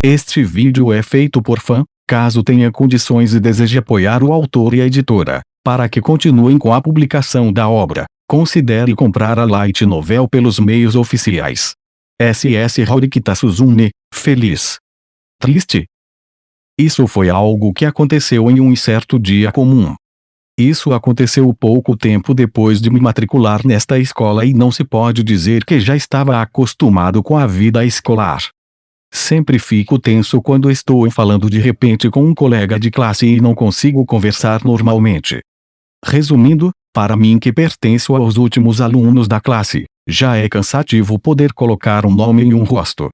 Este vídeo é feito por fã. Caso tenha condições e deseje apoiar o autor e a editora, para que continuem com a publicação da obra, considere comprar a Light Novel pelos meios oficiais. SS Horikita Suzune, feliz. Triste? Isso foi algo que aconteceu em um certo dia comum. Isso aconteceu pouco tempo depois de me matricular nesta escola e não se pode dizer que já estava acostumado com a vida escolar. Sempre fico tenso quando estou falando de repente com um colega de classe e não consigo conversar normalmente. Resumindo, para mim que pertenço aos últimos alunos da classe, já é cansativo poder colocar um nome em um rosto.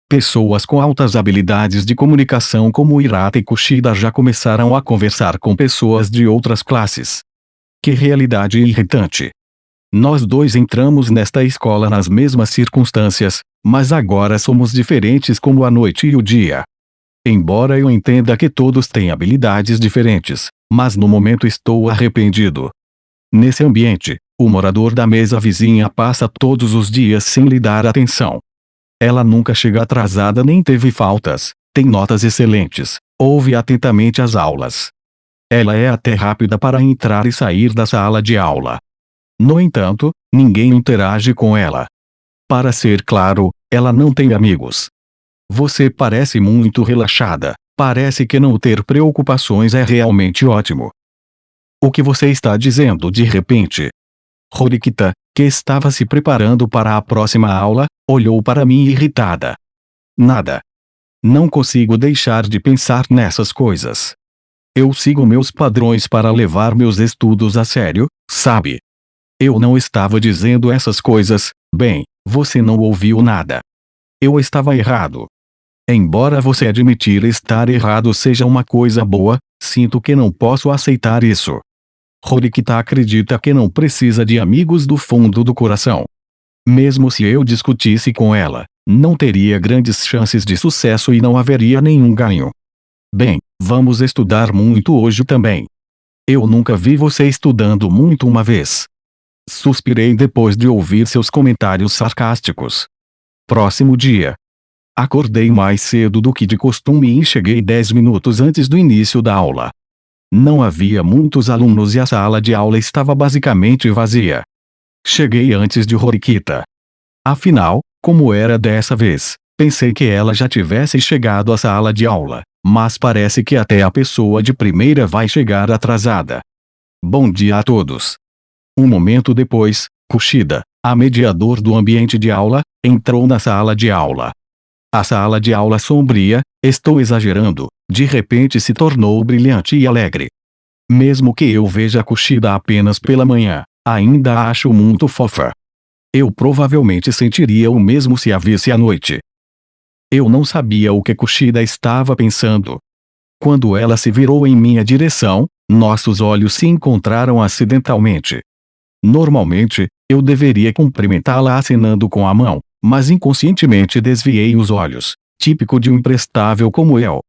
Pessoas com altas habilidades de comunicação como Hirata e Kushida já começaram a conversar com pessoas de outras classes. Que realidade irritante! Nós dois entramos nesta escola nas mesmas circunstâncias, mas agora somos diferentes como a noite e o dia. Embora eu entenda que todos têm habilidades diferentes, mas no momento estou arrependido. Nesse ambiente, o morador da mesa vizinha passa todos os dias sem lhe dar atenção. Ela nunca chega atrasada nem teve faltas, tem notas excelentes, ouve atentamente as aulas. Ela é até rápida para entrar e sair da sala de aula. No entanto, ninguém interage com ela. Para ser claro, ela não tem amigos. Você parece muito relaxada, parece que não ter preocupações é realmente ótimo. O que você está dizendo de repente? Horikita, que estava se preparando para a próxima aula, olhou para mim irritada. Nada. Não consigo deixar de pensar nessas coisas. Eu sigo meus padrões para levar meus estudos a sério, sabe? Eu não estava dizendo essas coisas, bem, você não ouviu nada. Eu estava errado. Embora você admitir estar errado seja uma coisa boa, sinto que não posso aceitar isso. Horikita acredita que não precisa de amigos do fundo do coração. Mesmo se eu discutisse com ela, não teria grandes chances de sucesso e não haveria nenhum ganho. Bem, vamos estudar muito hoje também. Eu nunca vi você estudando muito uma vez. Suspirei depois de ouvir seus comentários sarcásticos. Próximo dia. Acordei mais cedo do que de costume e cheguei 10 minutos antes do início da aula. Não havia muitos alunos e a sala de aula estava basicamente vazia. Cheguei antes de Horikita. Afinal, como era dessa vez, pensei que ela já tivesse chegado à sala de aula, mas parece que até a pessoa de primeira vai chegar atrasada. Bom dia a todos. Um momento depois, Kushida, a mediador do ambiente de aula, entrou na sala de aula. A sala de aula sombria, estou exagerando, de repente se tornou brilhante e alegre. Mesmo que eu veja Kushida apenas pela manhã, ainda a acho muito fofa. Eu provavelmente sentiria o mesmo se a visse à noite. Eu não sabia o que Kushida estava pensando. Quando ela se virou em minha direção, nossos olhos se encontraram acidentalmente. Normalmente, eu deveria cumprimentá-la acenando com a mão, mas inconscientemente desviei os olhos, típico de um imprestável como eu.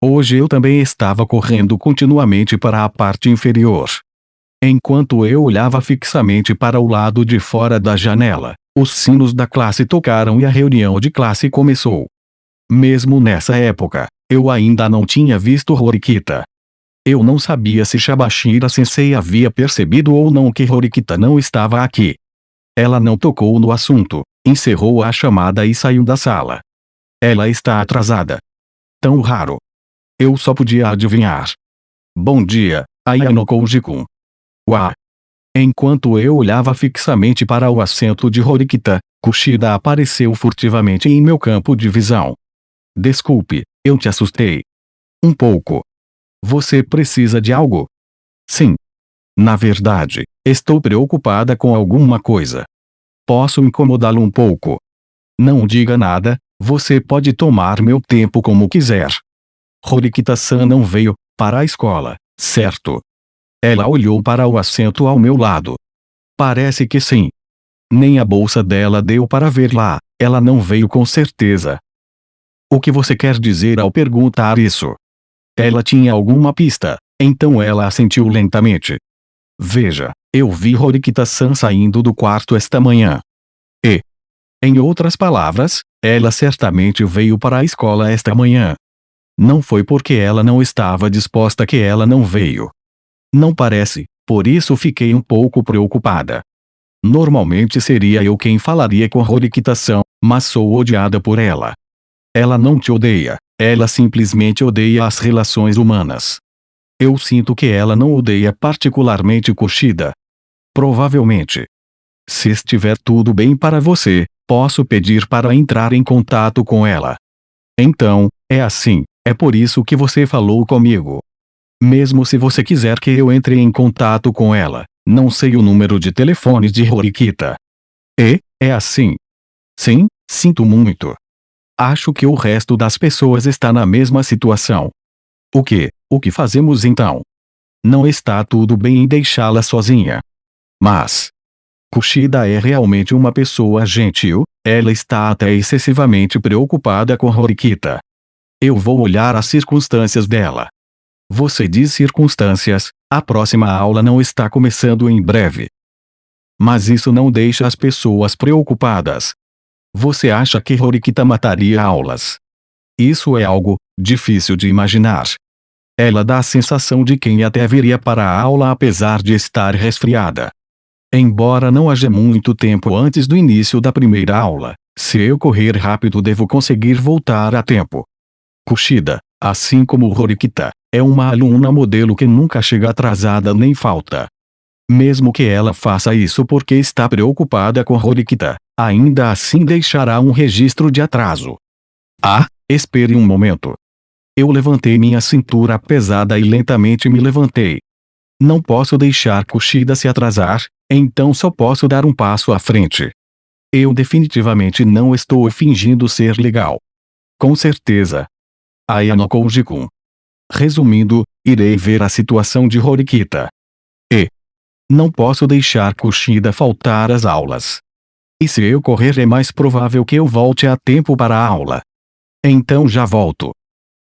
Hoje eu também estava correndo continuamente para a parte inferior. Enquanto eu olhava fixamente para o lado de fora da janela, os sinos da classe tocaram e a reunião de classe começou. Mesmo nessa época, eu ainda não tinha visto Horikita. Eu não sabia se Shabashira Sensei havia percebido ou não que Horikita não estava aqui. Ela não tocou no assunto, encerrou a chamada e saiu da sala. Ela está atrasada. Tão raro. Eu só podia adivinhar. Bom dia, Ayano Koji-kun. Uau! Enquanto eu olhava fixamente para o assento de Horikita, Kushida apareceu furtivamente em meu campo de visão. Desculpe, eu te assustei. Um pouco. Você precisa de algo? Sim. Na verdade, estou preocupada com alguma coisa. Posso incomodá-lo um pouco? Não diga nada, você pode tomar meu tempo como quiser. Horikita-san não veio para a escola, certo? Ela olhou para o assento ao meu lado. Parece que sim. Nem a bolsa dela deu para ver lá, ela não veio com certeza. O que você quer dizer ao perguntar isso? Ela tinha alguma pista, então ela assentiu lentamente. Veja, eu vi Horikita-san saindo do quarto esta manhã. E, em outras palavras, ela certamente veio para a escola esta manhã. Não foi porque ela não estava disposta que ela não veio. Não parece, por isso fiquei um pouco preocupada. Normalmente seria eu quem falaria com Horikita-san, mas sou odiada por ela. Ela não te odeia, ela simplesmente odeia as relações humanas. Eu sinto que ela não odeia particularmente Kushida. Provavelmente. Se estiver tudo bem para você, posso pedir para entrar em contato com ela. Então, é assim, é por isso que você falou comigo. Mesmo se você quiser que eu entre em contato com ela, não sei o número de telefone de Horikita. É assim. Sim, sinto muito. Acho que o resto das pessoas está na mesma situação. O que fazemos então? Não está tudo bem em deixá-la sozinha. Mas Kushida é realmente uma pessoa gentil, ela está até excessivamente preocupada com Horikita. Eu vou olhar as circunstâncias dela. Você diz circunstâncias, a próxima aula não está começando em breve. Mas isso não deixa as pessoas preocupadas. Você acha que Horikita mataria aulas? Isso é algo difícil de imaginar. Ela dá a sensação de quem até viria para a aula apesar de estar resfriada. Embora não haja muito tempo antes do início da primeira aula, se eu correr rápido devo conseguir voltar a tempo. Kushida, assim como Horikita, é uma aluna modelo que nunca chega atrasada nem falta. Mesmo que ela faça isso porque está preocupada com Horikita, ainda assim deixará um registro de atraso. Espere um momento. Eu levantei minha cintura pesada e lentamente me levantei. Não posso deixar Kushida se atrasar, então só posso dar um passo à frente. Eu definitivamente não estou fingindo ser legal. Com certeza. Ayano Koji-kun. Resumindo, irei ver a situação de Horikita. Não posso deixar Kushida faltar às aulas. E se eu correr é mais provável que eu volte a tempo para a aula. Então já volto.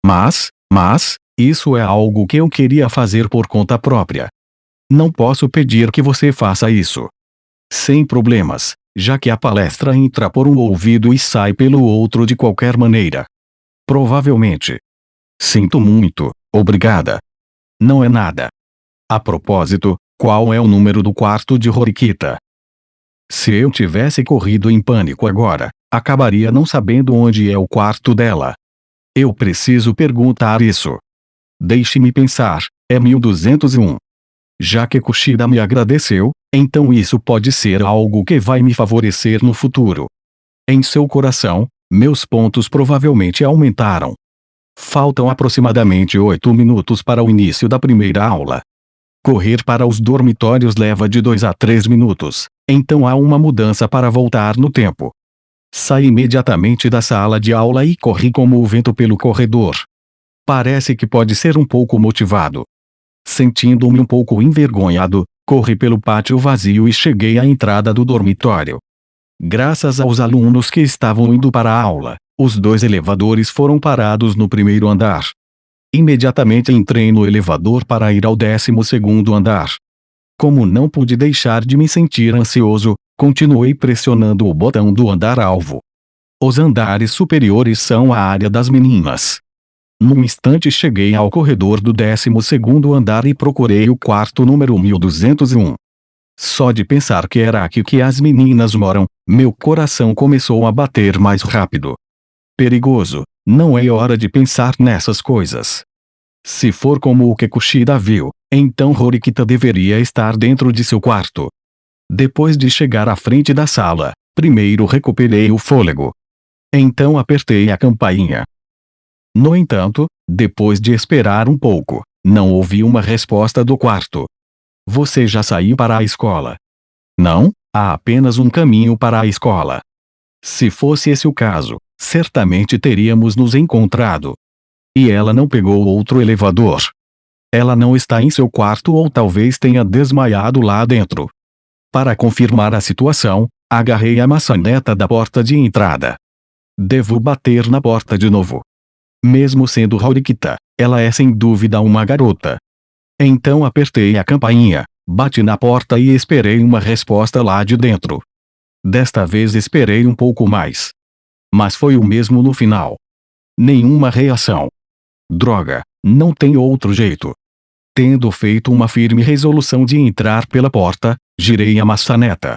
Mas, isso é algo que eu queria fazer por conta própria. Não posso pedir que você faça isso. Sem problemas, já que a palestra entra por um ouvido e sai pelo outro de qualquer maneira. Provavelmente. Sinto muito, obrigada. Não é nada. A propósito, qual é o número do quarto de Horikita? Se eu tivesse corrido em pânico agora, acabaria não sabendo onde é o quarto dela. Eu preciso perguntar isso. Deixe-me pensar, é 1201. Já que Kushida me agradeceu, então isso pode ser algo que vai me favorecer no futuro. Em seu coração, meus pontos provavelmente aumentaram. Faltam aproximadamente 8 minutos para o início da primeira aula. Correr para os dormitórios leva de 2 a 3 minutos, então há uma mudança para voltar no tempo. Saí imediatamente da sala de aula e corri como o vento pelo corredor. Parece que pode ser um pouco motivado. Sentindo-me um pouco envergonhado, corri pelo pátio vazio e cheguei à entrada do dormitório. Graças aos alunos que estavam indo para a aula, os 2 elevadores foram parados no primeiro andar. Imediatamente entrei no elevador para ir ao 12º andar. Como não pude deixar de me sentir ansioso, continuei pressionando o botão do andar-alvo. Os andares superiores são a área das meninas. Num instante cheguei ao corredor do 12º andar e procurei o quarto número 1201. Só de pensar que era aqui que as meninas moram, meu coração começou a bater mais rápido. Perigoso, não é hora de pensar nessas coisas. Se for como o que Kushida viu, então Horikita deveria estar dentro de seu quarto. Depois de chegar à frente da sala, primeiro recuperei o fôlego. Então apertei a campainha. No entanto, depois de esperar um pouco, não ouvi uma resposta do quarto. Você já saiu para a escola? Não, há apenas um caminho para a escola. Se fosse esse o caso, certamente teríamos nos encontrado. E ela não pegou outro elevador. Ela não está em seu quarto ou talvez tenha desmaiado lá dentro. Para confirmar a situação, agarrei a maçaneta da porta de entrada. Devo bater na porta de novo. Mesmo sendo Horikita, ela é sem dúvida uma garota. Então apertei a campainha, bati na porta e esperei uma resposta lá de dentro. Desta vez esperei um pouco mais. mas foi o mesmo no final. Nenhuma reação. Droga, não tem outro jeito. Tendo feito uma firme resolução de entrar pela porta, girei a maçaneta.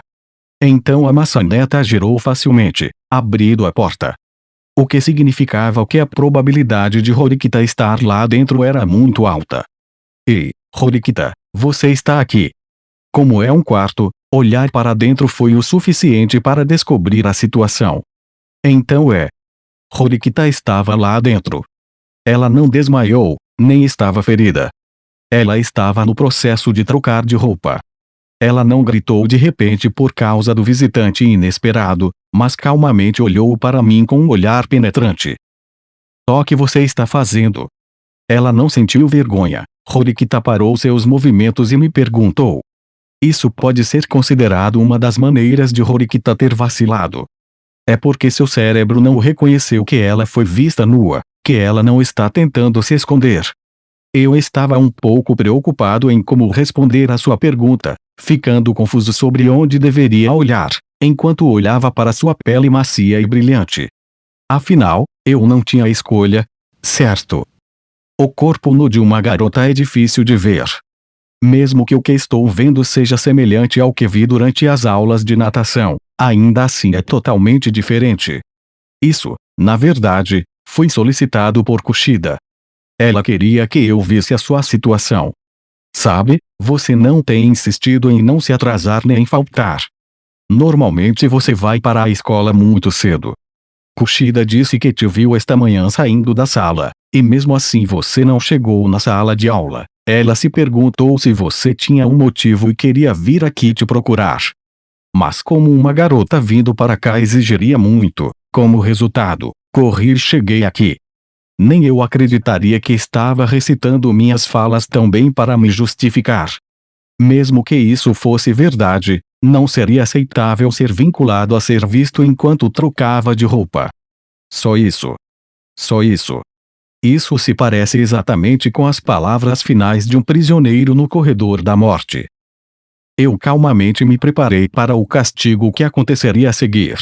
Então a maçaneta girou facilmente, abrindo a porta. O que significava que a probabilidade de Horikita estar lá dentro era muito alta. Ei, Horikita, você está aqui. Como é um quarto, olhar para dentro foi o suficiente para descobrir a situação. Então Horikita estava lá dentro. Ela não desmaiou, nem estava ferida. Ela estava no processo de trocar de roupa. Ela não gritou de repente por causa do visitante inesperado, mas calmamente olhou para mim com um olhar penetrante. O que você está fazendo? Ela não sentiu vergonha. Horikita parou seus movimentos e me perguntou. Isso pode ser considerado uma das maneiras de Horikita ter vacilado. É porque seu cérebro não reconheceu que ela foi vista nua, que ela não está tentando se esconder. Eu estava um pouco preocupado em como responder à sua pergunta, ficando confuso sobre onde deveria olhar, enquanto olhava para sua pele macia e brilhante. Afinal, eu não tinha escolha, certo? O corpo nu de uma garota é difícil de ver. Mesmo que o que estou vendo seja semelhante ao que vi durante as aulas de natação, ainda assim é totalmente diferente. Isso, na verdade, foi solicitado por Kushida. Ela queria que eu visse a sua situação. Sabe, você não tem insistido em não se atrasar nem faltar. Normalmente você vai para a escola muito cedo. Kushida disse que te viu esta manhã saindo da sala, e mesmo assim você não chegou na sala de aula. Ela se perguntou se você tinha um motivo e queria vir aqui te procurar. Mas como uma garota vindo para cá exigiria muito, como resultado, corri e cheguei aqui. Nem eu acreditaria que estava recitando minhas falas tão bem para me justificar. Mesmo que isso fosse verdade, não seria aceitável ser vinculado a ser visto enquanto trocava de roupa. Só isso. Só isso. Isso se parece exatamente com as palavras finais de um prisioneiro no corredor da morte. Eu calmamente me preparei para o castigo que aconteceria a seguir.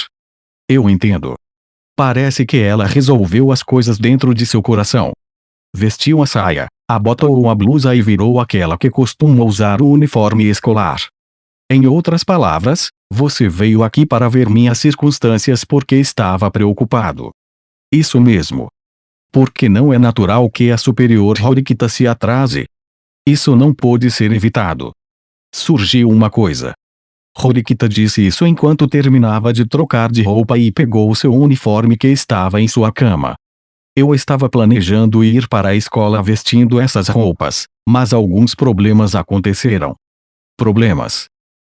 Eu entendo. Parece que ela resolveu as coisas dentro de seu coração. Vestiu a saia, abotoou a blusa e virou aquela que costuma usar o uniforme escolar. Em outras palavras, você veio aqui para ver minhas circunstâncias porque estava preocupado. Isso mesmo. Porque não é natural que a superior Horikita se atrase. Isso não pôde ser evitado. Surgiu uma coisa. Horikita disse isso enquanto terminava de trocar de roupa e pegou seu uniforme que estava em sua cama. Eu estava planejando ir para a escola vestindo essas roupas, mas alguns problemas aconteceram. Problemas.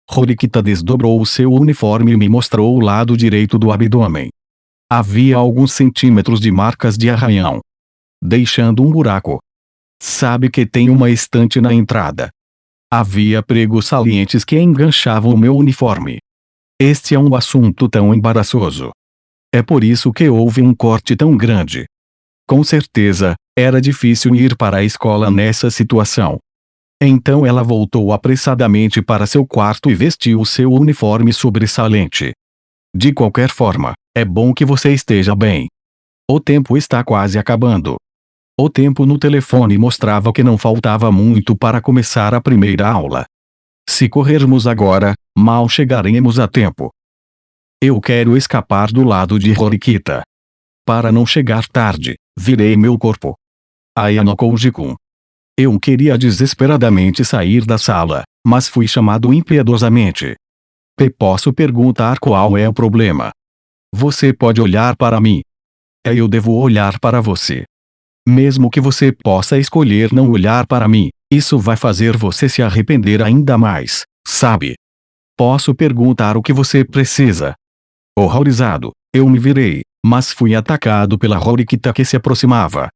Horikita desdobrou seu uniforme e me mostrou o lado direito do abdômen. Havia alguns centímetros de marcas de arranhão, deixando um buraco. Sabe que tem uma estante na entrada. Havia pregos salientes que enganchavam o meu uniforme. Este é um assunto tão embaraçoso. É por isso que houve um corte tão grande. Com certeza, era difícil ir para a escola nessa situação. Então ela voltou apressadamente para seu quarto e vestiu seu uniforme sobressalente. De qualquer forma, é bom que você esteja bem. O tempo está quase acabando. O tempo no telefone mostrava que não faltava muito para começar a primeira aula. Se corrermos agora, mal chegaremos a tempo. Eu quero escapar do lado de Horikita. Para não chegar tarde, virei meu corpo. Ayano Koji-kun. Eu queria desesperadamente sair da sala, mas fui chamado impiedosamente. Posso perguntar qual é o problema? Você pode olhar para mim. Eu devo olhar para você. Mesmo que você possa escolher não olhar para mim, isso vai fazer você se arrepender ainda mais, sabe? Posso perguntar o que você precisa? Horrorizado, eu me virei, mas fui atacado pela Horikita que se aproximava.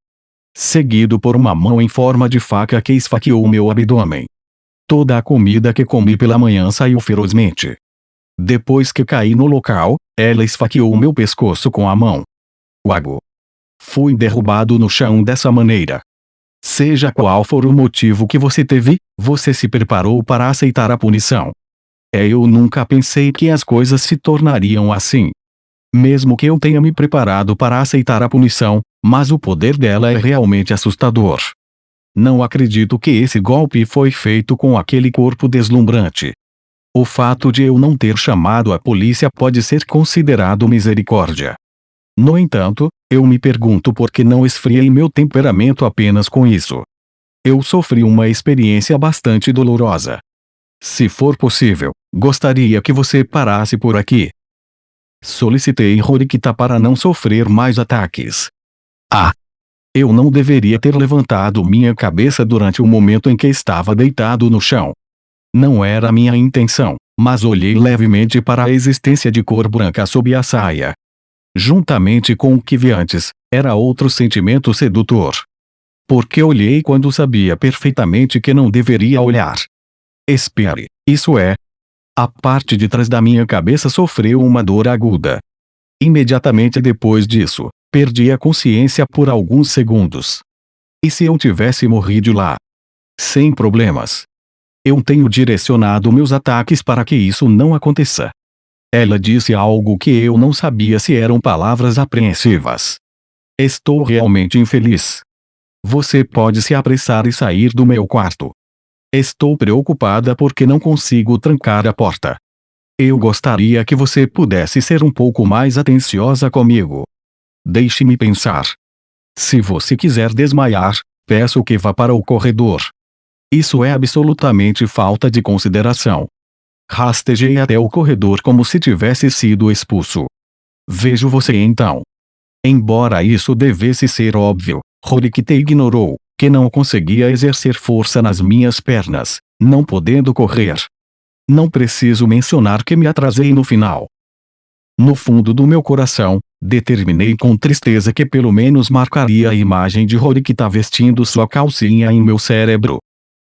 Seguido por uma mão em forma de faca que esfaqueou meu abdômen. Toda a comida que comi pela manhã saiu ferozmente. Depois que caí no local, ela esfaqueou meu pescoço com a mão. Uago. Fui derrubado no chão dessa maneira. Seja qual for o motivo que você teve, você se preparou para aceitar a punição. Eu nunca pensei que as coisas se tornariam assim. Mesmo que eu tenha me preparado para aceitar a punição, mas o poder dela é realmente assustador. Não acredito que esse golpe foi feito com aquele corpo deslumbrante. O fato de eu não ter chamado a polícia pode ser considerado misericórdia. No entanto, eu me pergunto por que não esfriei meu temperamento apenas com isso. Eu sofri uma experiência bastante dolorosa. Se for possível, gostaria que você parasse por aqui. Solicitei Horikita para não sofrer mais ataques. Ah! Eu não deveria ter levantado minha cabeça durante o momento em que estava deitado no chão. Não era minha intenção, mas olhei levemente para a existência de cor branca sob a saia. Juntamente com o que vi antes, era outro sentimento sedutor. Porque olhei quando sabia perfeitamente que não deveria olhar. Espere, isso é. A parte de trás da minha cabeça sofreu uma dor aguda. Imediatamente depois disso, perdi a consciência por alguns segundos. E se eu tivesse morrido lá? Sem problemas. Eu tenho direcionado meus ataques para que isso não aconteça. Ela disse algo que eu não sabia se eram palavras apreensivas. Estou realmente infeliz. Você pode se apressar e sair do meu quarto. Estou preocupada porque não consigo trancar a porta. Eu gostaria que você pudesse ser um pouco mais atenciosa comigo. Deixe-me pensar. Se você quiser desmaiar, peço que vá para o corredor. Isso é absolutamente falta de consideração. Rastejei até o corredor como se tivesse sido expulso. Vejo você então. Embora isso devesse ser óbvio, Horikita ignorou, que não conseguia exercer força nas minhas pernas, não podendo correr. Não preciso mencionar que me atrasei no final. No fundo do meu coração, determinei com tristeza que pelo menos marcaria a imagem de Horikita vestindo sua calcinha em meu cérebro.